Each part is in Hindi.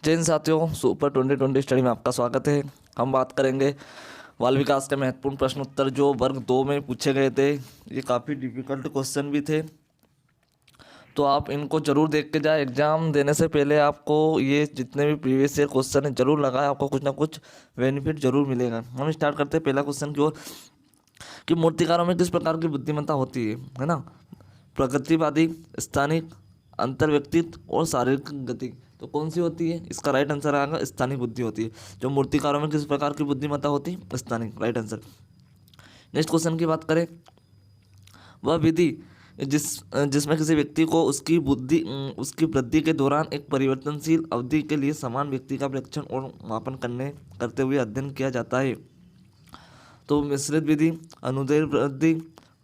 जय हिंद साथियों, सुपर 2020 स्टडी में आपका स्वागत है। हम बात करेंगे बाल विकास के महत्वपूर्ण प्रश्न उत्तर जो वर्ग 2 में पूछे गए थे। ये काफ़ी डिफिकल्ट क्वेश्चन भी थे, तो आप इनको जरूर देख के जाए। एग्जाम देने से पहले आपको ये जितने भी प्रीवियस ईयर क्वेश्चन है जरूर लगाए, आपको कुछ ना कुछ बेनिफिट जरूर मिलेगा। हम स्टार्ट करते हैं पहला क्वेश्चन की ओर कि मूर्तिकारों में किस प्रकार की बुद्धिमत्ता होती है ना। प्रगतिवादी, स्थानिक, अंतर्व्यक्तित्व और शारीरिक गति। तो कौन सी होती है? इसका राइट आंसर आएगा स्थानिक बुद्धि होती है। जो मूर्तिकारों में किस प्रकार की बुद्धिमत्ता होती है? स्थानिक, राइट आंसर। नेक्स्ट क्वेश्चन की बात करें, वह विधि जिसमें किसी व्यक्ति को उसकी वृद्धि के दौरान एक परिवर्तनशील अवधि के लिए समान व्यक्ति का परीक्षण और मापन करते हुए अध्ययन किया जाता है। तो मिश्रित विधि, अनुदैर्घ्य वृद्धि,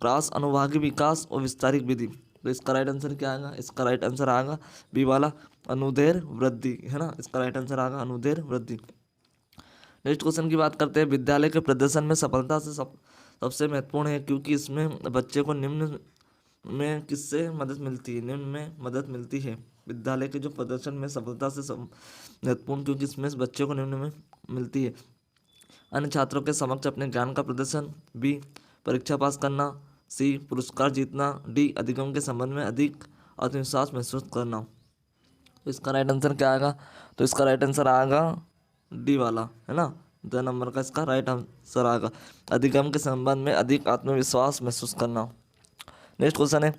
क्रॉस अनुभागीय विकास और विस्तारित विधि। तो इसका राइट आंसर क्या आएगा? इसका राइट आंसर आएगा बी वाला, अनुदैर्घ्य वृद्धि, है ना। इसका राइट आंसर आएगा अनुदैर्घ्य वृद्धि। नेक्स्ट क्वेश्चन की बात करते हैं, विद्यालय के प्रदर्शन में सफलता से सबसे महत्वपूर्ण है क्योंकि इसमें बच्चे को निम्न में किससे मदद मिलती है? निम्न में मदद मिलती है। विद्यालय के जो प्रदर्शन में सफलता से महत्वपूर्ण क्योंकि इसमें बच्चे को निम्न में मिलती है। अन्य छात्रों के समक्ष अपने ज्ञान का प्रदर्शन, बी परीक्षा पास करना, सी पुरस्कार जीतना, डी अधिगम के संबंध में अधिक आत्मविश्वास महसूस करना। तो इसका राइट आंसर क्या आएगा? तो इसका राइट आंसर आएगा डी वाला, है ना। 2 नंबर का इसका राइट आंसर आएगा, अधिगम के संबंध में अधिक आत्मविश्वास महसूस करना। नेक्स्ट क्वेश्चन है,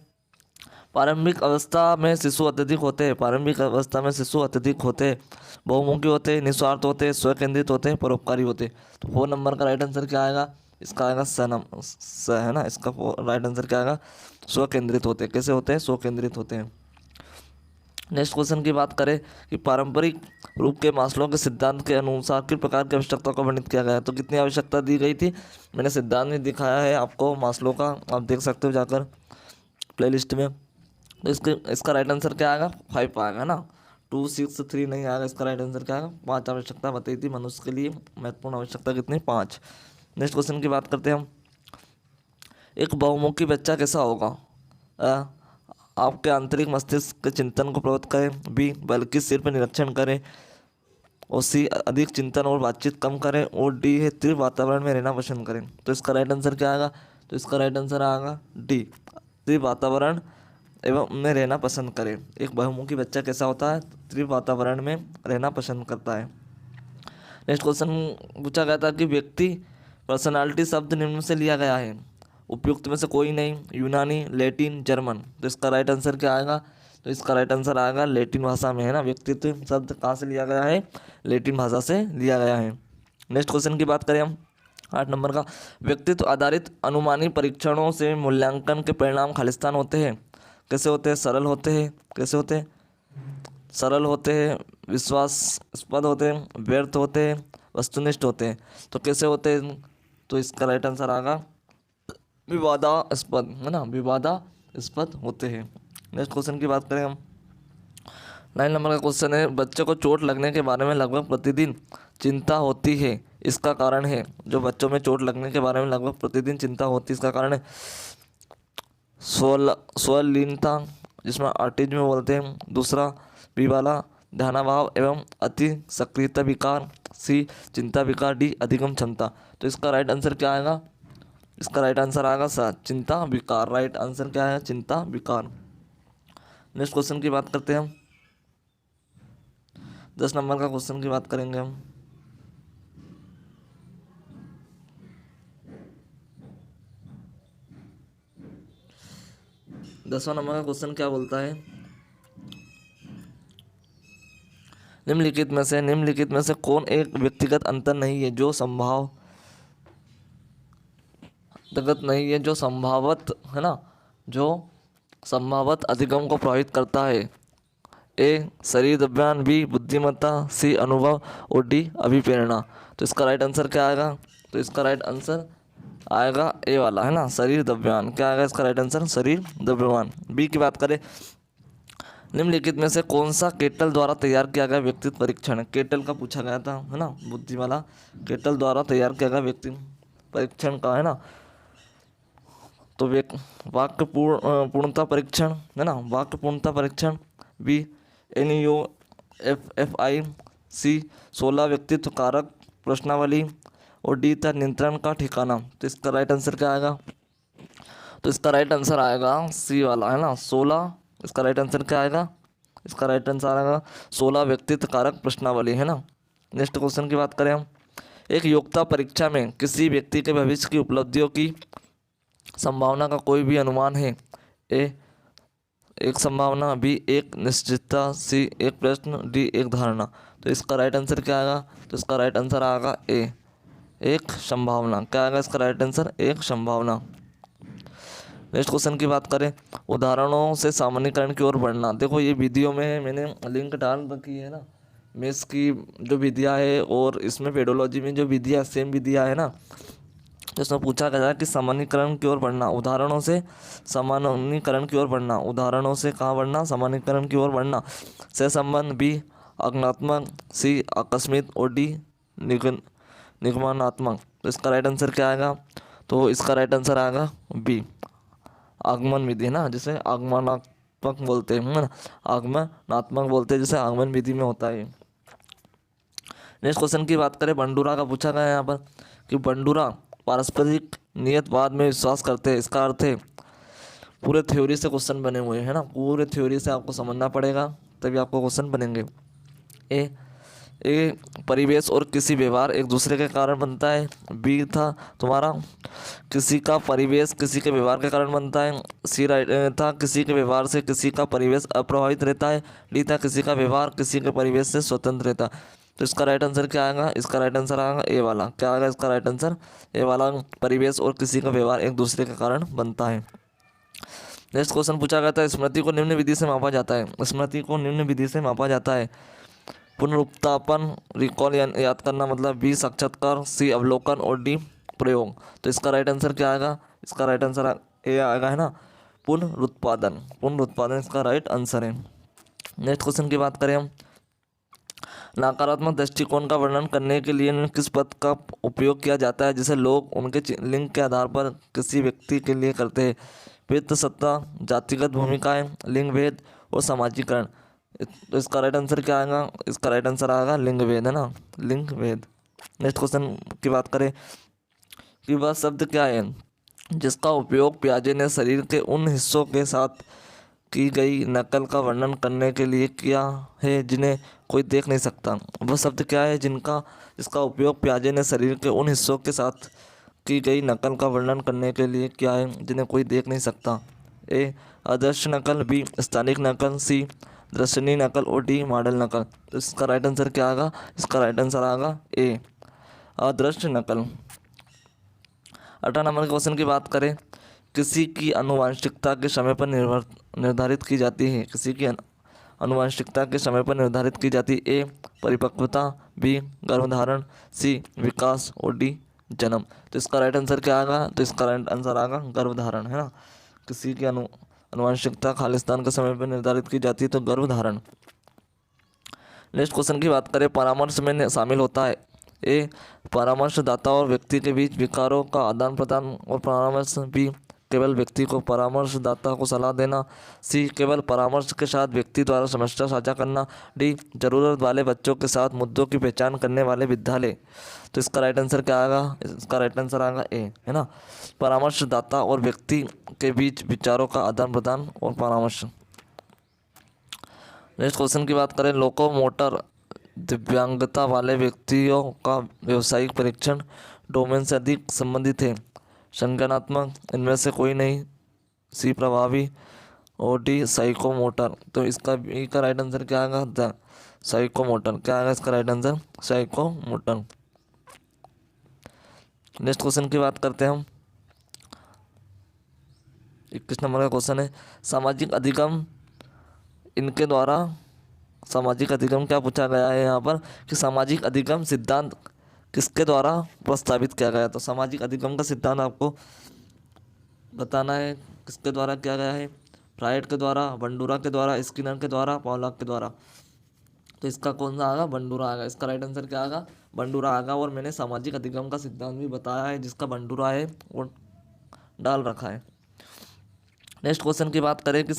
प्रारंभिक अवस्था में शिशु अत्यधिक होते हैं। प्रारंभिक अवस्था में शिशु अत्यधिक होते हैं, बहुमुखी होते हैं, निस्वार्थ होते हैं, स्वकेंद्रित होते हैं, परोपकारी होते हैं। तो 4 नंबर का राइट आंसर क्या आएगा? इसका आएगा स, है ना। इसका राइट आंसर क्या आएगा? स्वकेंद्रित होते हैं। कैसे होते हैं? स्वकेंद्रित होते हैं। नेक्स्ट क्वेश्चन की बात करें कि पारंपरिक रूप के मास्लो के सिद्धांत के अनुसार किस प्रकार की आवश्यकता को वर्णित किया गया है। तो कितनी आवश्यकता दी गई थी? मैंने सिद्धांत में दिखाया है आपको मास्लो का, आप देख सकते हो जाकर प्लेलिस्ट में। तो इसका राइट आंसर क्या आएगा? 5 आएगा ना, 2, 6, 3 नहीं आएगा। इसका राइट आंसर क्या आएगा? 5 आवश्यकता बताई थी मनुष्य के लिए महत्वपूर्ण आवश्यकता कितनी? 5। नेक्स्ट क्वेश्चन की बात करते हैं हम, एक बहुमुखी बच्चा कैसा होगा? आपके आंतरिक मस्तिष्क के चिंतन को प्रवृत्त करें, बी बल्कि सिर पर निरीक्षण करें, और सी अधिक चिंतन और बातचीत कम करें, और डी है तीव्र वातावरण में रहना पसंद करें। तो इसका राइट आंसर क्या आएगा? तो इसका राइट आंसर आएगा डी, तीव्र वातावरण एवं में रहना पसंद करें। एक बहुमुखी बच्चा कैसा होता है? तीव्र वातावरण में रहना पसंद करता है। नेक्स्ट क्वेश्चन पूछा गया था कि व्यक्ति पर्सनालिटी शब्द निम्न से लिया गया है, उपयुक्त में से कोई नहीं, यूनानी, लैटिन, जर्मन। तो इसका राइट आंसर क्या आएगा? तो इसका राइट आंसर आएगा लैटिन भाषा में, है ना। व्यक्तित्व शब्द कहाँ से लिया गया है? लैटिन भाषा से लिया गया है। नेक्स्ट क्वेश्चन की बात करें हम, 8 नंबर का, व्यक्तित्व आधारित अनुमानी परीक्षणों से मूल्यांकन के परिणाम खालिस्तान होते हैं। कैसे होते हैं? सरल होते हैं। कैसे होते हैं? सरल होते हैं, विश्वासास्पद होते हैं, व्यर्थ होते हैं, वस्तुनिष्ठ होते हैं। तो कैसे होते हैं? तो इसका राइट आंसर आएगा विवादास्पद, है ना, विवादास्पद होते हैं। नेक्स्ट क्वेश्चन की बात करें हम, 9 नंबर का क्वेश्चन है, बच्चे को चोट लगने के बारे में लगभग प्रतिदिन चिंता होती है, इसका कारण है। जो बच्चों में चोट लगने के बारे में लगभग प्रतिदिन चिंता होती है, इसका कारण है स्वलीनता, जिसमें ऑटिज्म बोलते हैं। दूसरा बी वाला, ध्यानाभाव एवं अति सक्रियता विकार, सी चिंता विकार, डी अधिगम क्षमता। तो इसका राइट आंसर क्या आएगा? इसका राइट आंसर आएगा चिंता विकार। राइट आंसर क्या है? चिंता विकार। नेक्स्ट क्वेश्चन की बात करते हैं हम, 10 नंबर का क्वेश्चन की बात करेंगे हम। दसवां नंबर का क्वेश्चन क्या बोलता है, निम्नलिखित में से कौन एक व्यक्तिगत अंतर नहीं है जो संभावत, है ना, जो संभावत अधिगम को प्रभावित करता है। ए शरीर द्रव्यमान, बी बुद्धिमत्ता, सी अनुभव, और डी अभिप्रेरणा। तो इसका राइट आंसर क्या आएगा? तो इसका राइट आंसर आएगा ए वाला, है ना, शरीर द्रव्यमान। क्या आएगा इसका राइट आंसर? शरीर द्रव्यमान। बी की बात करें, निम्नलिखित में से कौन सा केटल द्वारा तैयार किया गया व्यक्तित्व परीक्षण? केटल का पूछा गया था, है ना, बुद्धि वाला। केटल द्वारा तैयार किया गया व्यक्तित्व परीक्षण का, है ना। तो वाक्य पूर्णता परीक्षण, है ना, वाक्य पूर्णता परीक्षण, बी NEOFFI, सी 16 व्यक्तित्व कारक प्रश्नावली और डी था नियंत्रण का ठिकाना। तो इसका राइट आंसर क्या आएगा? तो इसका राइट आंसर आएगा सी वाला, है ना, 16। इसका राइट आंसर क्या आएगा? इसका राइट आंसर आएगा 16 व्यक्तित्व कारक प्रश्नावली, है ना। नेक्स्ट क्वेश्चन की बात करें हम। एक योग्यता परीक्षा में किसी व्यक्ति के भविष्य की उपलब्धियों की संभावना का कोई भी अनुमान है? ए एक संभावना, बी एक निश्चितता, सी एक प्रश्न, डी एक धारणा। तो इसका राइट आंसर क्या आएगा? तो इसका राइट आंसर आएगा ए एक संभावना। क्या आएगा इसका राइट आंसर? एक संभावना। नेक्स्ट क्वेश्चन की बात करें, उदाहरणों से सामान्यीकरण की ओर बढ़ना। देखो ये वीडियो में मैंने लिंक डाल रखी है ना, मैथ्स की जो विधियाँ है और इसमें पेडोलॉजी में जो विधियाँ सेम विधियाँ है ना। तो इसमें पूछा गया है कि सामान्यीकरण की ओर बढ़ना, उदाहरणों से सामान्यीकरण की ओर बढ़ना, उदाहरणों से कहाँ बढ़ना? सामान्यीकरण की ओर बढ़ना। सहसंबंध, बी आज्ञात्मक, सी आकस्मिक और डी निगमनात्मक। तो इसका राइट आंसर क्या आएगा? तो इसका राइट आंसर आएगा बी आगमन विधि, है ना, जिसे आगमनात्मक बोलते हैं, है ना, आगमनात्मक बोलते हैं, जिसे आगमन विधि में होता है। नेक्स्ट क्वेश्चन की बात करें, बंडूरा का पूछा गया है यहाँ पर कि बंडूरा पारस्परिक नियतवाद में विश्वास करते हैं। इसका अर्थ है, पूरे थ्योरी से क्वेश्चन बने हुए हैं ना, पूरे थ्योरी से आपको समझना पड़ेगा तभी आपको क्वेश्चन बनेंगे। ए परिवेश और किसी व्यवहार एक दूसरे के कारण बनता है। बी था तुम्हारा किसी का परिवेश किसी के व्यवहार के कारण बनता है। सी राइट था किसी के व्यवहार से किसी का परिवेश अप्रभावित रहता है। डी था किसी का व्यवहार किसी के परिवेश से स्वतंत्र रहता है। तो इसका राइट आंसर क्या आएगा? इसका राइट आंसर आएगा ए वाला। क्या आएगा इसका राइट आंसर? ए वाला, परिवेश और किसी का व्यवहार एक दूसरे के कारण बनता है। नेक्स्ट क्वेश्चन पूछा गया था, स्मृति को निम्न विधि से मापा जाता है। स्मृति को निम्न विधि से मापा जाता है। पुनरुत्थापन, रिकॉल याद करना, मतलब बी साक्षात्कार, सी अवलोकन और डी प्रयोग। तो इसका राइट आंसर क्या आएगा? इसका राइट आंसर ए आएगा, है ना, पुनरुत्पादन। पुनरुत्पादन इसका राइट आंसर है। नेक्स्ट क्वेश्चन की बात करें हम, नकारात्मक दृष्टिकोण का वर्णन करने के लिए किस पद का उपयोग किया जाता है जिसे लोग उनके लिंग के आधार पर किसी व्यक्ति के लिए करते हैं? वित्त सत्ता, जातिगत भूमिकाएं, लिंग भेद और सामाजिकरण। तो इसका राइट आंसर क्या आएगा? इसका राइट आंसर आएगा लिंग भेद, है ना, लिंग भेद। नेक्स्ट क्वेश्चन की बात करें कि वह शब्द क्या है जिसका उपयोग पियाजे ने शरीर के उन हिस्सों के साथ की गई नकल का वर्णन करने के लिए किया है जिन्हें कोई देख नहीं सकता। वह शब्द क्या है जिसका उपयोग पियाजे ने शरीर के उन हिस्सों के साथ की गई नकल का वर्णन करने के लिए किया है जिन्हें कोई देख नहीं सकता? ए अदृश्य नकल, बी स्थानिक नकल, सी दर्शनीय नकल और डी मॉडल नकल। तो इसका राइट आंसर क्या आएगा? इसका राइट आंसर आएगा ए अदृश्य नकल। 18 नंबर के क्वेश्चन की बात करें, किसी की आनुवंशिकता के समय पर निर्धारित की जाती है। किसी की आनुवंशिकता के समय पर निर्धारित की जाती है। ए परिपक्वता, बी गर्भधारण, सी विकास और डी जन्म। तो इसका राइट आंसर क्या आएगा? तो इसका राइट आंसर आएगा गर्भधारण, है ना। किसी की आनुवंशिकता खालिस्तान के समय पर निर्धारित की जाती है तो गर्भधारण। नेक्स्ट क्वेश्चन की बात करें, परामर्श में शामिल होता है। ए परामर्शदाता और व्यक्ति के बीच विचारों का आदान प्रदान और परामर्श। बी केवल व्यक्ति को परामर्शदाता को सलाह देना। सी केवल परामर्श के साथ व्यक्ति द्वारा समस्या साझा करना। डी जरूरत वाले बच्चों के साथ मुद्दों की पहचान करने वाले विद्यालय। तो इसका राइट आंसर क्या आएगा? इसका राइट आंसर आएगा ए, है ना, परामर्शदाता और व्यक्ति के बीच विचारों का आदान प्रदान और परामर्श। नेक्स्ट क्वेश्चन की बात करें, लोकोमोटर दिव्यांगता वाले व्यक्तियों का व्यावसायिक परीक्षण डोमेन से अधिक संबंधित है। संज्ञानात्मक, इनमें से कोई नहीं, सी प्रभावी और डी साइकोमोटर। तो इसका बी का राइट आंसर क्या आएगा? The psychomotor. क्या आएगा इसका right answer? Psychomotor. Next question की बात करते हैं हम, 21 नंबर का क्वेश्चन है, सामाजिक अधिगम इनके द्वारा। सामाजिक अधिगम क्या पूछा गया है यहाँ पर कि सामाजिक अधिगम सिद्धांत किसके द्वारा प्रस्तावित किया गया? तो सामाजिक अधिगम का सिद्धांत आपको बताना है किसके द्वारा किया गया है। फ्रायड के द्वारा, बंडूरा के द्वारा, स्किनर के द्वारा, पॉलॉक के द्वारा। तो इसका कौन सा आएगा? बंडूरा आएगा। इसका राइट आंसर क्या आएगा? बंडूरा आएगा। और मैंने सामाजिक अधिगम का सिद्धांत भी बताया है जिसका बंडूरा है वो डाल रखा है। नेक्स्ट क्वेश्चन की बात करें कि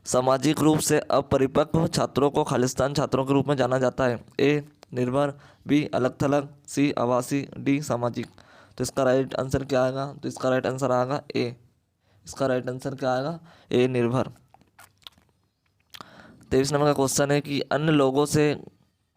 सामाजिक रूप से अपरिपक्व छात्रों को खालिस्तान छात्रों के रूप में जाना जाता है? ए निर्भर, बी अलग थलग, सी आवासी, डी सामाजिक। तो इसका राइट आंसर क्या आएगा? तो इसका राइट आंसर आएगा ए। इसका राइट आंसर क्या आएगा? ए निर्भर। 23 नंबर का क्वेश्चन है कि अन्य लोगों से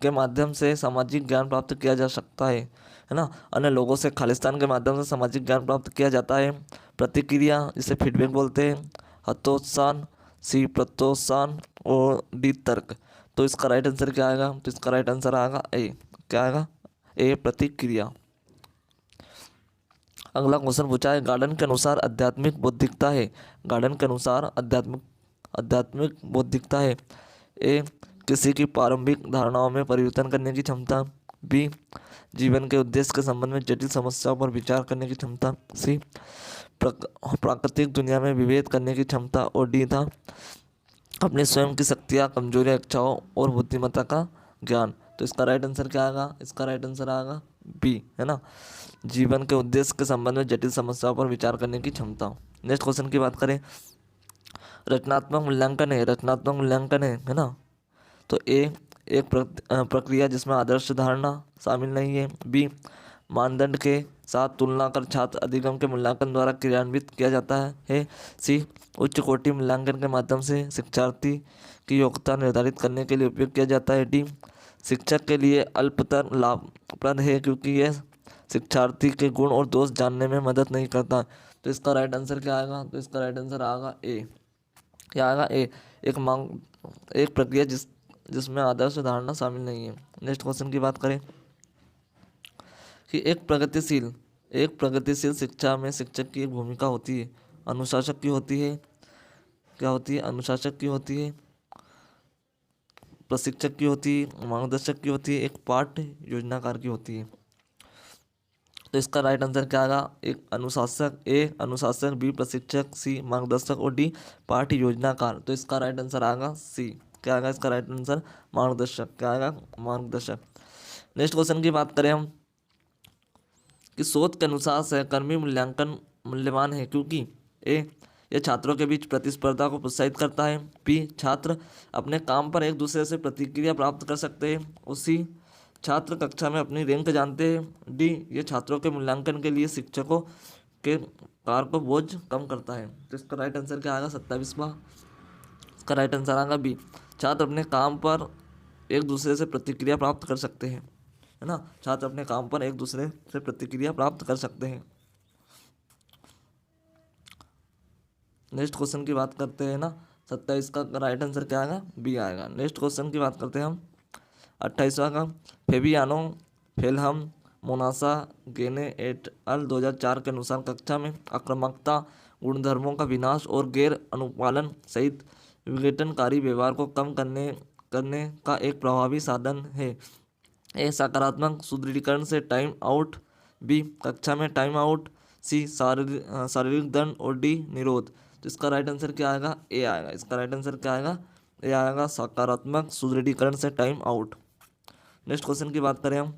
के माध्यम से सामाजिक ज्ञान प्राप्त किया जा सकता है ना। अन्य लोगों से खालिस्तान के माध्यम से सामाजिक ज्ञान प्राप्त किया जाता है। प्रतिक्रिया, जिसे फीडबैक बोलते हैं, हतोत्साहन, सी प्रोत्साहन और डी तर्क। तो इसका राइट आंसर क्या आएगा? तो इसका राइट आंसर आएगा ए। क्या आएगा? ए प्रतिक्रिया। अगला क्वेश्चन पूछा है, गार्डन के अनुसार आध्यात्मिक बौद्धिकता है। गार्डन के अनुसार आध्यात्मिक बौद्धिकता है। ए किसी की प्रारंभिक धारणाओं में परिवर्तन करने की क्षमता, बी जीवन के उद्देश्य के संबंध में जटिल समस्याओं पर विचार करने की क्षमता, सी प्राकृतिक दुनिया में विभेद करने की क्षमता और डी था अपने स्वयं की शक्तियाँ, कमजोरियाँ, इच्छाओं और बुद्धिमत्ता का ज्ञान। तो इसका राइट आंसर क्या आएगा? इसका राइट आंसर आएगा बी, है ना, जीवन के उद्देश्य के संबंध में जटिल समस्याओं पर विचार करने की क्षमता। नेक्स्ट क्वेश्चन की बात करें, रचनात्मक मूल्यांकन है। रचनात्मक मूल्यांकन है ना। तो ए एक प्रक्रिया जिसमें आदर्श धारणा शामिल नहीं है। बी मानदंड के साथ तुलना कर छात्र अधिगम के मूल्यांकन द्वारा क्रियान्वित किया जाता है। सी उच्च कोटि मूल्यांकन के माध्यम से शिक्षार्थी की योग्यता निर्धारित करने के लिए उपयोग किया जाता है। डी शिक्षक के लिए अल्पतर लाभप्रद है क्योंकि यह शिक्षार्थी के गुण और दोष जानने में मदद नहीं करता। तो इसका राइट आंसर क्या आएगा? तो इसका राइट आंसर आएगा ए। क्या आएगा? ए एक प्रक्रिया जिसमें आदर्श धारणा शामिल नहीं है। नेक्स्ट क्वेश्चन की बात करें कि एक प्रगतिशील शिक्षा में शिक्षक की एक भूमिका होती है, अनुशासक की होती है, क्या होती है? अनुशासक की होती है, प्रशिक्षक की होती है, मार्गदर्शक की होती है, एक पाठ्य योजनाकार की होती है। तो इसका राइट आंसर क्या आएगा? एक अनुशासक, ए अनुशासक, बी प्रशिक्षक, सी मार्गदर्शक और डी पाठ्य योजनाकार। तो इसका राइट आंसर आएगा सी। क्या आएगा इसका राइट आंसर? मार्गदर्शक। क्या आएगा? मार्गदर्शक। नेक्स्ट क्वेश्चन की बात करें हम कि शोध के अनुसार सहकर्मी मूल्यांकन मूल्यवान है क्योंकि ए यह छात्रों के बीच प्रतिस्पर्धा को प्रोत्साहित करता है। बी छात्र अपने काम पर एक दूसरे से प्रतिक्रिया प्राप्त कर सकते हैं। और सी छात्र कक्षा में अपनी रैंक जानते हैं। डी ये छात्रों के मूल्यांकन के लिए शिक्षकों के कार्य को बोझ कम करता है। तो इसका राइट आंसर क्या आएगा? 27वां। इसका राइट आंसर आएगा बी, छात्र अपने काम पर एक दूसरे से प्रतिक्रिया प्राप्त कर सकते हैं, है ना। छात्र अपने काम पर एक दूसरे से प्रतिक्रिया प्राप्त कर सकते हैं। नेक्स्ट क्वेश्चन की बात करते हैं ना, 27 का राइट आंसर क्या आएगा? बी आएगा। नेक्स्ट क्वेश्चन की बात करते हैं हम 28वां का, फेबियानो फेलहम मोनासा गेने एट अल 2004 के अनुसार कक्षा में आक्रामकता, गुणधर्मों का विनाश और गैर अनुपालन सहित विघटनकारी व्यवहार को कम करने का एक प्रभावी साधन है। ए सकारात्मक सुदृढ़ीकरण से टाइम आउट, बी कक्षा में टाइम आउट, सी शारीरिक दंड और डी निरोध। तो इसका राइट आंसर क्या आएगा? ए आएगा। इसका राइट आंसर क्या आएगा? ए आएगा, सकारात्मक सुदृढ़ीकरण से टाइम आउट। नेक्स्ट क्वेश्चन की बात करें हम,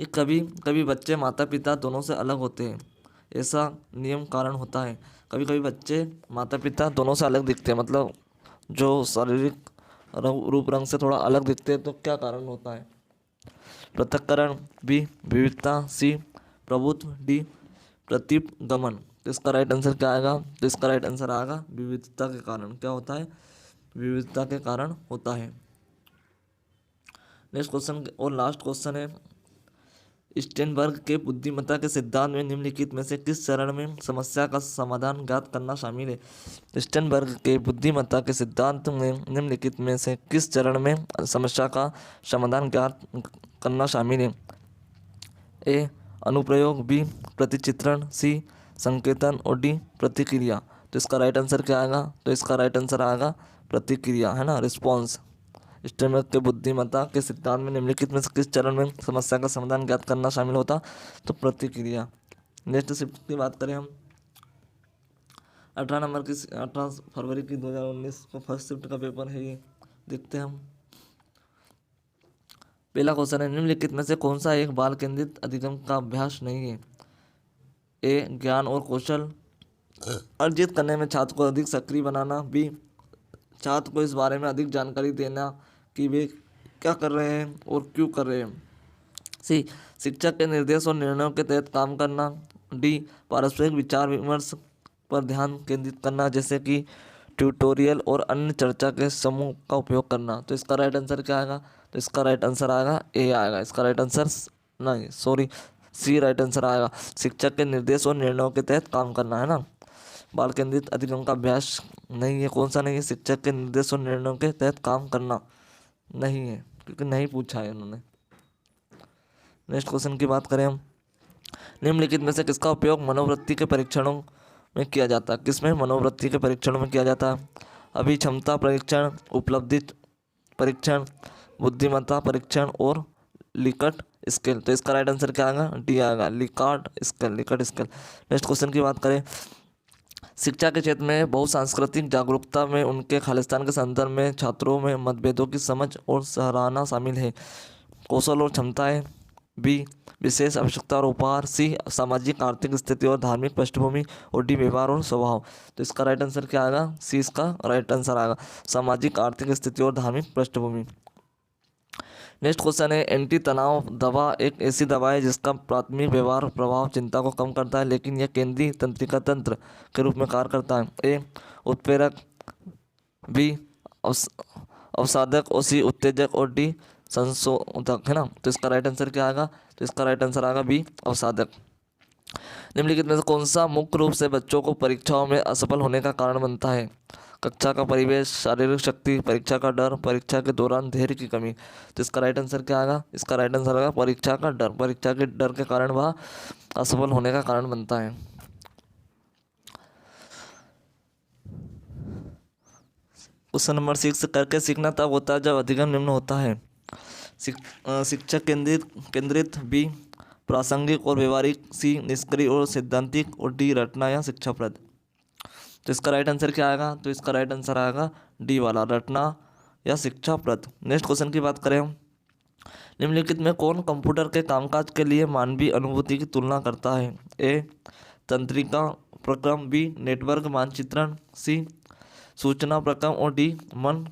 ये कभी कभी बच्चे माता पिता दोनों से अलग होते हैं, ऐसा नियम कारण होता है। कभी कभी बच्चे माता पिता दोनों से अलग दिखते हैं, मतलब जो शारीरिक रूप रंग से थोड़ा अलग दिखते हैं, तो क्या कारण होता है? पृथक्करण, बी विविधता, सी प्रभुत्व, डी प्रतिगमन। तो इसका राइट आंसर क्या आएगा? तो इसका राइट आंसर आएगा विविधता के कारण। क्या होता है? विविधता के कारण होता है। नेक्स्ट क्वेश्चन और लास्ट क्वेश्चन है, स्टेनबर्ग के बुद्धिमत्ता के सिद्धांत में निम्नलिखित में से किस चरण में समस्या का समाधान ज्ञात करना शामिल है? स्टेनबर्ग के बुद्धिमत्ता के सिद्धांत में निम्नलिखित में से किस चरण में समस्या का समाधान ज्ञात करना शामिल है? ए अनुप्रयोग, बी प्रतिचित्रण, सी संकेतन और डी प्रतिक्रिया। तो इसका राइट आंसर क्या आएगा? तो इसका राइट आंसर आएगा प्रतिक्रिया, है ना, रिस्पॉन्स। स्टेनबर्ग के बुद्धिमत्ता के सिद्धांत में निम्नलिखित में से किस चरण में समस्या का समाधान ज्ञात करना शामिल होता? तो प्रतिक्रिया। नेक्स्ट शिफ्ट की बात करें हम, 18 फरवरी की 2019 को फर्स्ट शिफ्ट का पेपर है, ये देखते हैं हम। पहला क्वेश्चन है, निम्नलिखित में से कौन सा एक बाल केंद्रित अधिगम का अभ्यास नहीं है? ए ज्ञान और कौशल अर्जित करने में छात्र को अधिक सक्रिय बनाना, बी छात्र को इस बारे में अधिक जानकारी देना कि वे क्या कर रहे हैं और क्यों कर रहे हैं। सी, शिक्षक के निर्देश और निर्णयों के तहत काम करना। डी, पारस्परिक विचार विमर्श पर ध्यान केंद्रित करना, जैसे कि ट्यूटोरियल और अन्य चर्चा के समूह का उपयोग करना। तो इसका राइट आंसर क्या आएगा? तो इसका राइट आंसर आएगा ए आएगा। इसका राइट आंसर नहीं, सॉरी, सी राइट आंसर आएगा। शिक्षक के निर्देश और निर्णयों के तहत काम करना, है ना। बाल केंद्रित अधिगम का अभ्यास नहीं है, कौन सा नहीं है? शिक्षक के निर्देश और निर्णयों के तहत काम करना नहीं है, क्योंकि नहीं पूछा है उन्होंने। नेक्स्ट क्वेश्चन की बात करें हम, निम्नलिखित में से किसका उपयोग मनोवृत्ति के परीक्षणों में किया जाता है? किसमें मनोवृत्ति के परीक्षणों में किया जाता है? अभिक्षमता परीक्षण, उपलब्धि परीक्षण, बुद्धिमत्ता परीक्षण और लिकट स्केल। तो इसका राइट आंसर क्या आएगा? डी आएगा, Likert scale, Likert scale. Next question की बात करें, शिक्षा के क्षेत्र में बहुसांस्कृतिक जागरूकता में उनके खालिस्तान के संदर्भ में छात्रों में मतभेदों की समझ और सराहना शामिल है। कौशल और क्षमताएं। बी, विशेष आवश्यकता और उपहार। सी, सामाजिक आर्थिक स्थिति और धार्मिक पृष्ठभूमि। और डी, व्यवहार और स्वभाव। तो इसका राइट आंसर क्या आएगा? सी इसका राइट आंसर आएगा, सामाजिक आर्थिक स्थिति और धार्मिक पृष्ठभूमि। नेक्स्ट क्वेश्चन है, एंटी तनाव दवा एक ऐसी दवा है जिसका प्राथमिक व्यवहार प्रभाव चिंता को कम करता है, लेकिन यह केंद्रीय तंत्रिका तंत्र के रूप में कार्य करता है। ए, उत्प्रेरक। बी, अवसादक। और सी, उत्तेजक। और डी, संशोधक, है ना। तो इसका राइट आंसर क्या आएगा? तो इसका राइट आंसर आएगा बी, अवसादक। निम्नलिखित में से कौन सा मुख्य रूप से बच्चों को परीक्षाओं में असफल होने का कारण बनता है? कक्षा का परिवेश, शारीरिक शक्ति, परीक्षा का डर, परीक्षा के दौरान धैर्य की कमी। तो इसका राइट आंसर क्या आएगा? इसका राइट आंसर आएगा परीक्षा का डर। परीक्षा के डर के कारण वह असफल होने का कारण बनता है। क्वेश्चन नंबर 6, करके सीखना तब होता है जब अधिगम निम्न होता है। शिक्षक केंद्रित। बी, प्रासंगिक और व्यवहारिक। सी, निष्क्रिय और सैद्धांतिक। और डी, रटना या शिक्षाप्रद। तो इसका राइट आंसर क्या आएगा? तो इसका राइट आंसर आएगा डी वाला, रटना या शिक्षाप्रद। नेक्स्ट क्वेश्चन की बात करें हम, निम्नलिखित में कौन कंप्यूटर के कामकाज के लिए मानवीय अनुभूति की तुलना करता है? ए, तंत्रिका प्रक्रम। बी, नेटवर्क मानचित्रण। सी, सूचना प्रक्रम। और डी, मन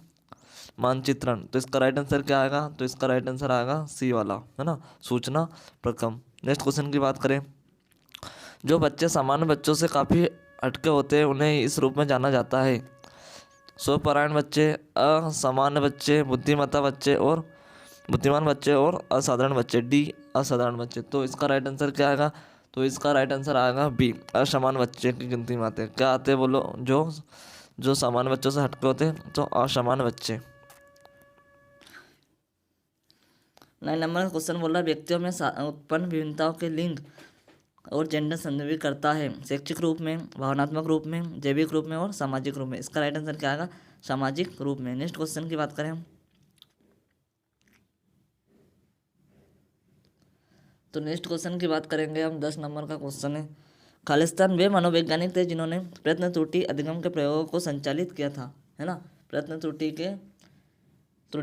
मानचित्रण। तो इसका राइट आंसर क्या आएगा? तो इसका राइट आंसर आएगा सी वाला, है ना, सूचना प्रक्रम। नेक्स्ट क्वेश्चन की बात करें, जो बच्चे सामान्य बच्चों से काफ़ी हटके होते हैं उन्हें इस रूप में जाना जाता है। स्वपरायण बच्चे, असामान्य बच्चे, बुद्धिमान बच्चे और असाधारण बच्चे। डी, असाधारण बच्चे। तो इसका राइट आंसर क्या आएगा? तो इसका राइट आंसर आएगा बी, असामान्य बच्चे की गिनती में आते हैं। क्या आते हैं बोलो? जो सामान्य बच्चों से हटके होते हैं, तो असामान्य बच्चे। 9 नंबर का क्वेश्चन बोल रहा है, व्यक्तियों में उत्पन्न विभिन्नताओं के लिंग और जेंडर संदर्भित करता है, शैक्षिक रूप में, भावनात्मक रूप में, जैविक रूप में और सामाजिक रूप में। इसका राइट आंसर क्या आएगा? सामाजिक रूप में। नेक्स्ट क्वेश्चन की बात करें हम, तो नेक्स्ट क्वेश्चन की बात करेंगे हम। 10 नंबर का क्वेश्चन है, खालिस्तान वे मनोवैज्ञानिक थे जिन्होंने प्रयत्न त्रुटि अधिगम के प्रयोगों को संचालित किया था, है ना, प्रयत्न त्रुटि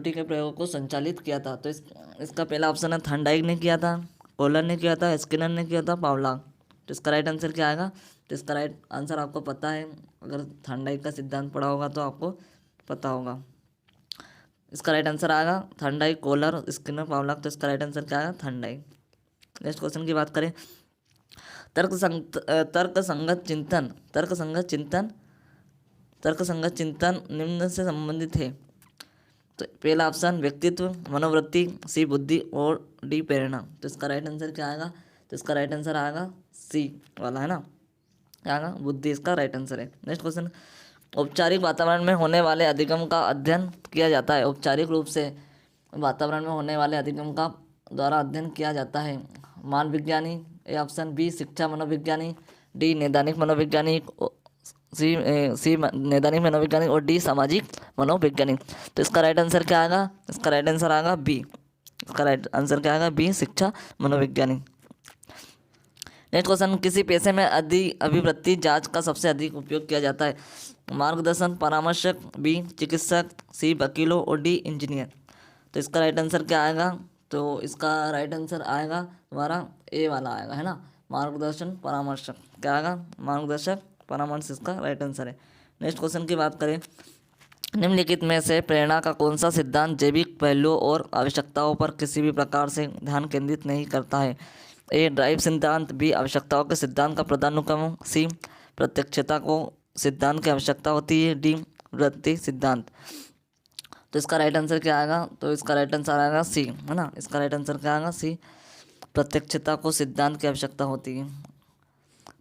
के प्रयोगों को संचालित किया था। तो इसका पहला ऑप्शन है, थॉर्नडाइक ने किया था, कोहलर ने किया था, स्किनर ने किया था, पावलॉक। तो इसका राइट आंसर क्या आएगा? तो इसका राइट आंसर आपको पता है, अगर थॉर्नडाइक का सिद्धांत पढ़ा होगा तो आपको पता होगा। इसका राइट आंसर आएगा थॉर्नडाइक, कोहलर, स्किनर, पावलॉक। तो इसका राइट आंसर क्या आएगा? थॉर्नडाइक। नेक्स्ट क्वेश्चन की बात करें, तर्क संगत चिंतन निम्न से संबंधित है। तो पहला ऑप्शन व्यक्तित्व, मनोवृत्ति, सी बुद्धि और डी प्रेरणा। तो इसका राइट आंसर क्या आएगा? तो इसका राइट आंसर आएगा सी वाला, है ना, क्या आएगा? बुद्धि इसका राइट आंसर है। नेक्स्ट क्वेश्चन, औपचारिक वातावरण में होने वाले अधिगम का अध्ययन किया जाता है। औपचारिक रूप से वातावरण में होने वाले अधिगम का द्वारा अध्ययन किया जाता है। मान विज्ञानी, ए ऑप्शन। बी, शिक्षा मनोविज्ञानी। डी, नैदानिक मनोवैज्ञानिक। सी नैदानिक मनोवैज्ञानिक। और डी, सामाजिक मनोवैज्ञानिक। तो इसका राइट आंसर क्या आएगा? इसका राइट आंसर आएगा बी। इसका राइट आंसर क्या आएगा? बी, शिक्षा मनोवैज्ञानिक। नेक्स्ट क्वेश्चन, किसी पेशे में अभिवृत्ति जांच का सबसे अधिक उपयोग किया जाता है। मार्गदर्शन परामर्शक। बी, चिकित्सक। सी, वकीलों। और डी, इंजीनियर। तो इसका राइट आंसर क्या आएगा? तो इसका राइट आंसर आएगा तुम्हारा ए वाला आएगा, है ना, मार्गदर्शन परामर्शक। क्या आएगा? मार्गदर्शक परामर्श इसका राइट आंसर है। नेक्स्ट क्वेश्चन की बात करें, निम्नलिखित में से प्रेरणा का कौन सा सिद्धांत जैविक पहलुओं और आवश्यकताओं पर किसी भी प्रकार से ध्यान केंद्रित नहीं करता है? ए ड्राइव सिद्धांत, बी आवश्यकताओं के सिद्धांत का पदानुक्रम, सी प्रत्यक्षता को सिद्धांत की आवश्यकता होती है, डी वृत्ति सिद्धांत। तो इसका राइट आंसर क्या आएगा? तो इसका राइट आंसर आएगा सी, है ना। इसका राइट आंसर क्या आएगा? सी, प्रत्यक्षता को सिद्धांत की आवश्यकता होती है।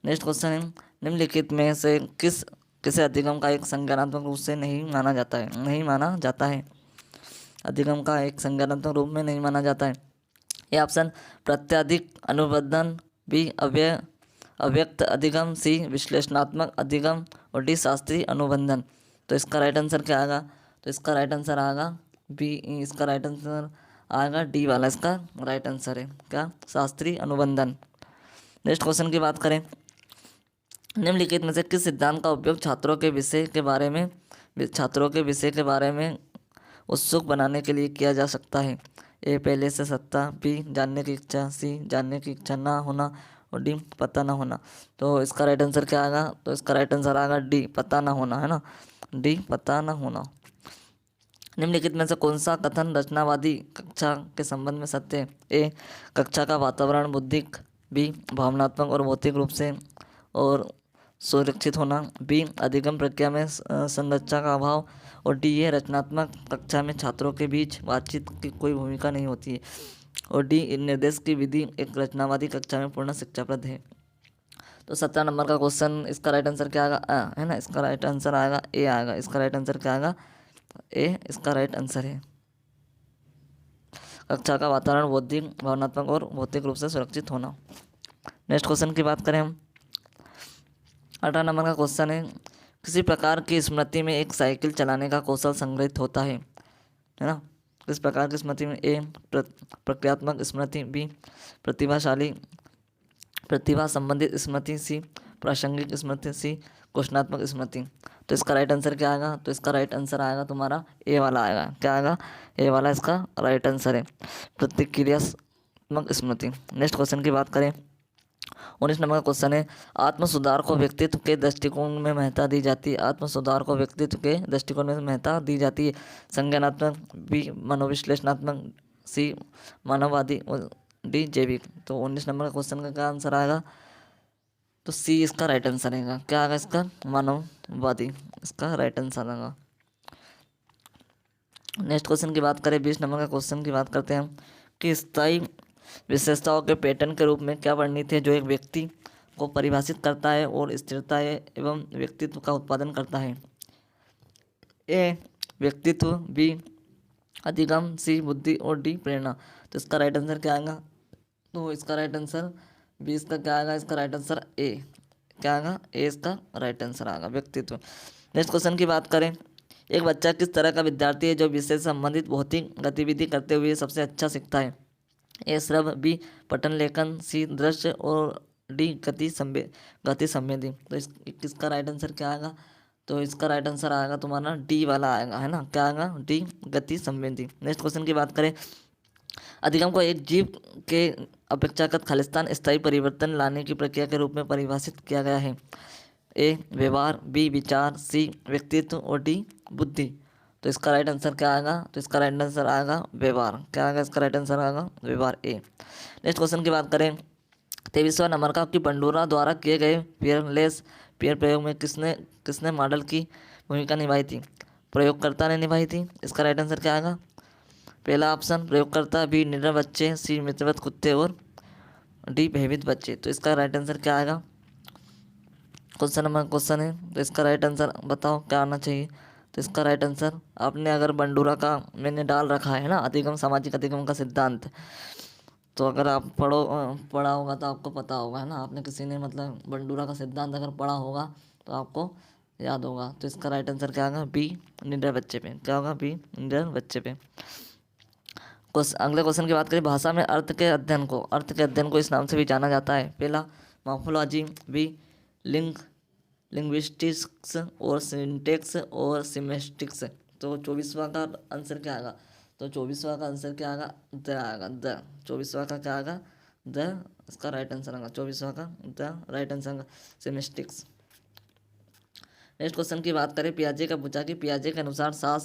नेक्स्ट क्वेश्चन है, निम्नलिखित में से किसे अधिगम का एक संज्ञानात्मक रूप से नहीं माना जाता है? नहीं माना जाता है, अधिगम का एक संज्ञानात्मक रूप में नहीं माना जाता है। ये ऑप्शन प्रत्याधिक अनुबंधन, बी अव्यक्त अधिगम, सी विश्लेषणात्मक अधिगम और डी शास्त्रीय अनुबंधन। तो इसका राइट आंसर क्या आएगा? तो इसका राइट आंसर आएगा बी, इसका राइट आंसर आएगा डी वाला, इसका राइट आंसर है क्या? शास्त्रीय अनुबंधन। नेक्स्ट क्वेश्चन की बात करें, निम्नलिखित में से किस सिद्धांत का उपयोग छात्रों के विषय के बारे में उत्सुक बनाने के लिए किया जा सकता है? ए पहले से सत्ता, बी जानने की इच्छा, सी जानने की इच्छा ना होना और डी पता ना होना। तो इसका राइट आंसर क्या आएगा? तो इसका राइट आंसर आएगा डी पता ना होना, है ना, डी पता ना होना। निम्नलिखित में से कौन सा कथन रचनावादी कक्षा के संबंध में सत्य है? ए कक्षा का वातावरण बौद्धिक, बी भावनात्मक और भौतिक रूप से और सुरक्षित होना, बी अधिगम प्रक्रिया में संरचना का अभाव और डी ये रचनात्मक कक्षा में छात्रों के बीच बातचीत की कोई भूमिका नहीं होती है और डी निर्देश की विधि एक रचनावादी कक्षा में पूर्ण शिक्षाप्रद है। तो 17 नंबर का क्वेश्चन, इसका राइट आंसर क्या आएगा? है ना, इसका राइट आंसर आएगा ए आएगा, इसका राइट आंसर क्या आएगा? ए इसका राइट आंसर है। कक्षा का वातावरण बौद्धिक, भावनात्मक और भौतिक रूप से सुरक्षित होना। नेक्स्ट क्वेश्चन की बात करें हम, 18 नंबर का क्वेश्चन है, किसी प्रकार की स्मृति में एक साइकिल चलाने का कौशल संग्रहित होता है ना? किस प्रकार की स्मृति में? ए प्रक्रियात्मक स्मृति, बी प्रतिभा संबंधित स्मृति, सी प्रासंगिक स्मृति, सी घोषणात्मक स्मृति। तो इसका राइट आंसर क्या आएगा? तो इसका राइट आंसर आएगा तुम्हारा ए वाला आएगा। क्या आएगा? ए वाला इसका राइट आंसर है, प्रतिक्रियात्मक स्मृति। नेक्स्ट क्वेश्चन की बात करें, 19 नंबर का क्वेश्चन है, आत्म सुधार को व्यक्तित्व के दृष्टिकोण में महत्ता दी जाती है। आत्म सुधार को व्यक्तित्व के दृष्टिकोण में महत्ता दी जाती है। संज्ञानात्मक, बी मनोविश्लेषणात्मक, सी मानववादी और डी जैविक। तो 19 नंबर का क्वेश्चन का क्या आंसर आएगा? तो सी इसका राइट आंसर आएगा। क्या आएगा इसका? मानववादी, इसका राइट आंसर आएगा। नेक्स्ट क्वेश्चन की बात करें, 20 नंबर का क्वेश्चन की बात करते हैं हम, कि स्थायी विशेषताओं के पैटर्न के रूप में क्या वर्णित है जो एक व्यक्ति को परिभाषित करता है और स्थिरता एवं व्यक्तित्व का उत्पादन करता है? ए व्यक्तित्व, बी अधिगम, सी बुद्धि और डी प्रेरणा। तो इसका राइट आंसर क्या आएगा? तो इसका राइट आंसर बी, इसका क्या आएगा? इसका राइट आंसर ए, क्या आएगा? ए इसका राइट आंसर आएगा, व्यक्तित्व। नेक्स्ट क्वेश्चन की बात करें, एक बच्चा किस तरह का विद्यार्थी है जो विषय से संबंधित भौतिक गतिविधि करते हुए सबसे अच्छा सीखता है? ए श्रव, बी पठन लेखन, सी दृश्य और डी गति संवेदी। तो किसका राइट आंसर क्या आएगा? तो इसका राइट आंसर आएगा तुम्हारा डी वाला आएगा, है ना। क्या आएगा? डी गति संवेदी। नेक्स्ट क्वेश्चन की बात करें, अधिगम को एक जीव के अपेक्षाकृत खालिस्तान स्थायी परिवर्तन लाने की प्रक्रिया के रूप में परिभाषित किया गया है। ए व्यवहार, बी विचार, सी व्यक्तित्व और डी बुद्धि। तो इसका राइट आंसर क्या आएगा? तो इसका राइट आंसर आएगा व्यवहार। क्या आएगा? इसका राइट आंसर आएगा व्यवहार, ए। नेक्स्ट क्वेश्चन की बात करें, 23वां नंबर का, कि बंडूरा द्वारा किए गए फियरलेस पेयर प्रयोग में किसने मॉडल की भूमिका निभाई थी? प्रयोगकर्ता ने निभाई थी। इसका राइट आंसर क्या आएगा? पहला ऑप्शन प्रयोगकर्ता, बी निडर बच्चे, सी मित्रवत कुत्ते और डी भयभीत बच्चे। तो इसका राइट आंसर क्या आएगा? क्वेश्चन नंबर क्वेश्चन है, तो इसका राइट आंसर बताओ क्या आना चाहिए? तो इसका राइट आंसर, आपने अगर बंडूरा का मैंने डाल रखा है ना अधिगम, सामाजिक अधिगम का सिद्धांत, तो अगर आप पढ़ा होगा तो आपको पता होगा, है ना। आपने किसी ने मतलब बंडूरा का सिद्धांत अगर पढ़ा होगा तो आपको याद होगा। तो इसका राइट आंसर क्या होगा? बी निडर बच्चे पे। क्या होगा? बी निडर बच्चे पे। अगले क्वेश्चन की बात करें, भाषा में अर्थ के अध्ययन को इस नाम से भी जाना जाता है। पहला मॉर्फोलॉजी, बी लिंग्विस्टिक्स और सिंटेक्स और सिमेस्टिक्स। तो 24वां का आंसर क्या आएगा? तो 24वां का आंसर क्या आएगा? द आएगा, द। 24वां का क्या आएगा? द। इसका राइट आंसर आएगा 24वां का द राइट आंसर आएगा सिमेस्टिक्स। नेक्स्ट क्वेश्चन की बात करें, पियाजे का पूछा कि पियाजे के अनुसार 7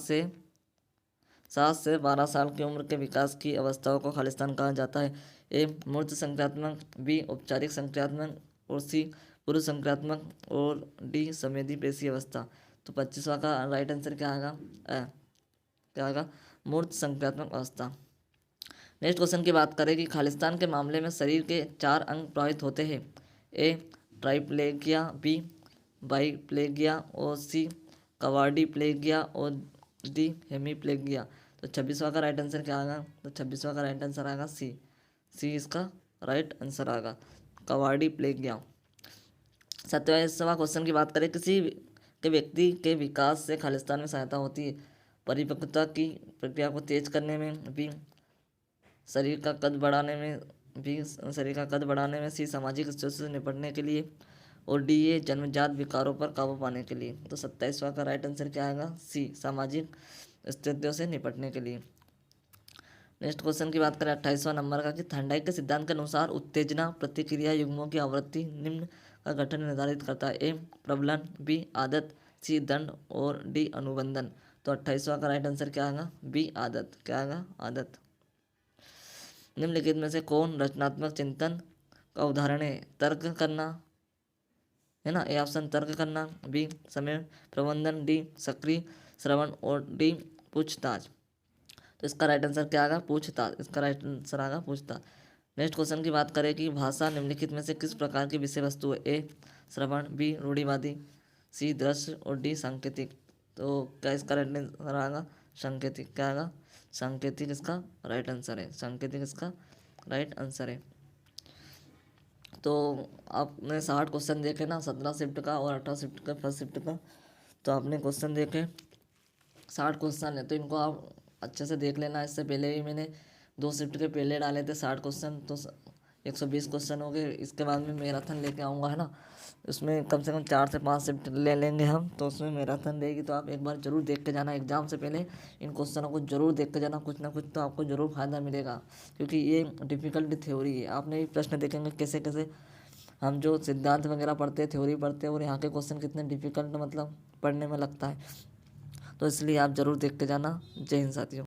से 12 साल की उम्र के विकास की अवस्थाओं को खालिस्तान कहा जाता है। ए मूर्त संक्रियात्मक, बी औपचारिक संक्रियात्मक, और सी पूर्व संक्रियात्मक, और डी संवेदी पेशी अवस्था। तो 25वां का राइट आंसर क्या आएगा? क्या आएगा? मूर्त संक्रियात्मक अवस्था। नेक्स्ट क्वेश्चन की बात करें कि खालिस्तान के मामले में शरीर के 4 अंग प्रभावित होते हैं। ए ट्राइप्लेगिया, बी बाईप्लेगिया, और सी कवाड्रीप्लेगिया, और डी हेमीप्लेगिया। तो 26वां का राइट आंसर क्या आएगा? तो 26वां का राइट आंसर आएगा सी इसका राइट आंसर आएगा, कवाड्रीप्लेगिया। 27वां क्वेश्चन की बात करें, किसी के व्यक्ति के विकास से खालिस्तान में सहायता होती है। परिपक्वता की प्रक्रिया को तेज करने में, बी शरीर का कद बढ़ाने में, सी सामाजिक स्थितियों से निपटने के लिए, और डी ये जन्मजात विकारों पर काबू पाने के लिए। तो 27वां का राइट आंसर क्या आएगा? सी सामाजिक स्थितियों से निपटने के लिए। नेक्स्ट क्वेश्चन की बात करें 28वां नंबर का कि थर्नडाइक के सिद्धांत के अनुसार उत्तेजना प्रतिक्रिया युग्मों की आवृत्ति निम्न का गठन निर्धारित करता है। ए प्रबलन, बी आदत, सी दंड, और डी अनुबंधन। तो 28वां का राइट आंसर क्या आएगा? बी आदत। क्या आएगा? आदत। निम्नलिखित में से कौन रचनात्मक चिंतन का उदाहरण है? तर्क करना, है ना, ए ऑप्शन तर्क करना, बी समय प्रबंधन, डी सक्रिय श्रवण, और डी पूछताछ। तो इसका राइट आंसर क्या आएगा? पूछताछ। इसका राइट आंसर आएगा पूछताछ। नेक्स्ट क्वेश्चन की बात करें कि भाषा निम्नलिखित में से किस प्रकार की विषय वस्तु है? ए श्रवण, बी रूढ़िवादी, सी दृश्य, और डी सांकेतिक। तो क्या इसका राइट आंसर आएगा? सांकेतिक। क्या आएगा? सांकेतिक इसका राइट आंसर है। सांकेतिक इसका राइट आंसर है। तो आपने 60 क्वेश्चन देखे ना, 17 शिफ्ट का और 18 शिफ्ट का, फर्स्ट शिफ्ट का। तो आपने क्वेश्चन देखे, 60 क्वेश्चन है, तो इनको आप अच्छे से देख लेना। इससे पहले भी मैंने 2 शिफ्ट के पहले डाले थे 60 क्वेश्चन, तो 120 क्वेश्चन हो गए। इसके बाद में मैराथन लेके आऊँगा, है ना, उसमें कम से कम 4 से 5 शिफ्ट ले लेंगे हम, तो उसमें मैराथन रहेगी। तो आप एक बार जरूर देख के जाना, एग्जाम से पहले इन क्वेश्चनों को जरूर देख के जाना। कुछ ना कुछ तो आपको जरूर फायदा मिलेगा, क्योंकि ये डिफिकल्ट थ्योरी है। आपने भी प्रश्न देखेंगे कैसे कैसे हम जो सिद्धांत वगैरह पढ़ते हैं, थ्योरी पढ़ते हैं, और यहाँ के क्वेश्चन कितने डिफिकल्ट मतलब पढ़ने में लगता है। तो इसलिए आप ज़रूर देख के जाना। जय हिंद साथियों।